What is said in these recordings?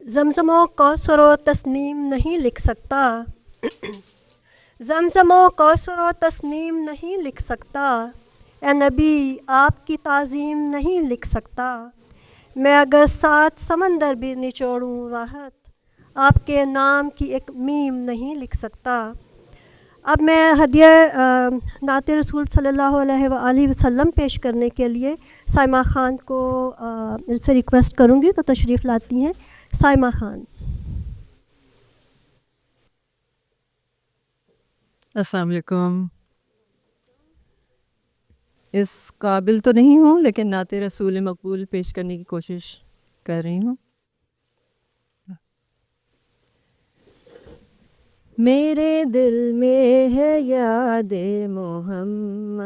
زمزم و کوثر و تسنیم نہیں لکھ سکتا، زمزم و کوثر و تسنیم نہیں لکھ سکتا، اے نبی آپ کی تعظیم نہیں لکھ سکتا، میں اگر 7 سمندر بھی نچوڑوں راحت، آپ کے نام کی ایک میم نہیں لکھ سکتا۔ اب میں ہدیہ نعت رسول صلی اللہ علیہ وآلہ وسلم پیش کرنے کے لیے سائمہ خان کو سے ریکویسٹ کروں گی تو تشریف لاتی ہیں سائمہ خان۔ السلام علیکم۔ اس قابل تو نہیں ہوں لیکن نعت رسول مقبول پیش کرنے کی کوشش کر رہی ہوں۔ میرے دل میں ہے یاد محمد،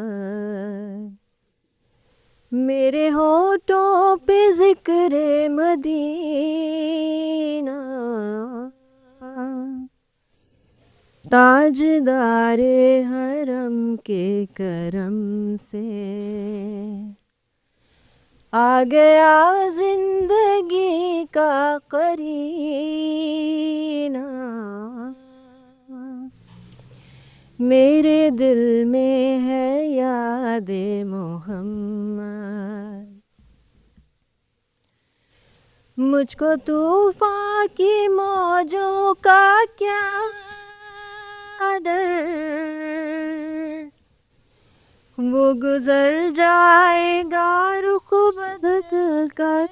میرے ہونٹوں پہ ذکر مدینہ، تاجدار حرم کے کرم سے آ گیا زندگی کا قرینہ، میرے دل میں ہے یاد محمد، مجھ کو طوفان کی موجوں کا کیا ڈر، وہ گزر جائے گا رخ بدل کر،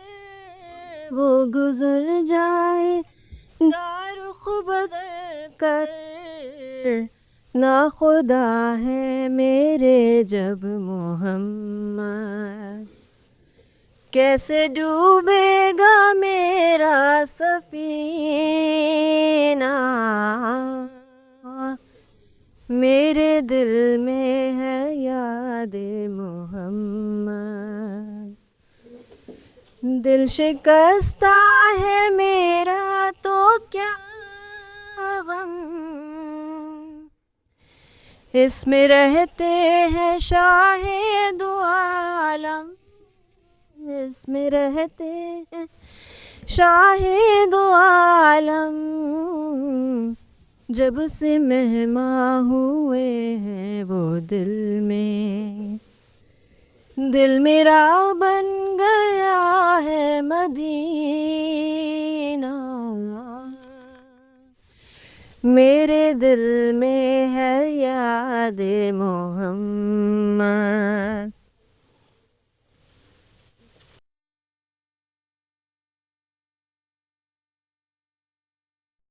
وہ گزر جائے گا رخ بدل کر، ناخدا ہے میرے جب محمد، کیسے ڈوبے گا میرا سفینہ، میرے دل میں ہے یاد محمد، دل شکستہ ہے میرا تو کیا غم، اس میں رہتے ہیں شاہ دو عالم، اس میں رہتے ہیں شاہ دو عالم، جب سے مہماں ہوئے ہیں وہ دل میں، دل میرا بن گیا ہے مدینہ، میرے دل میں ہے یاد محمد۔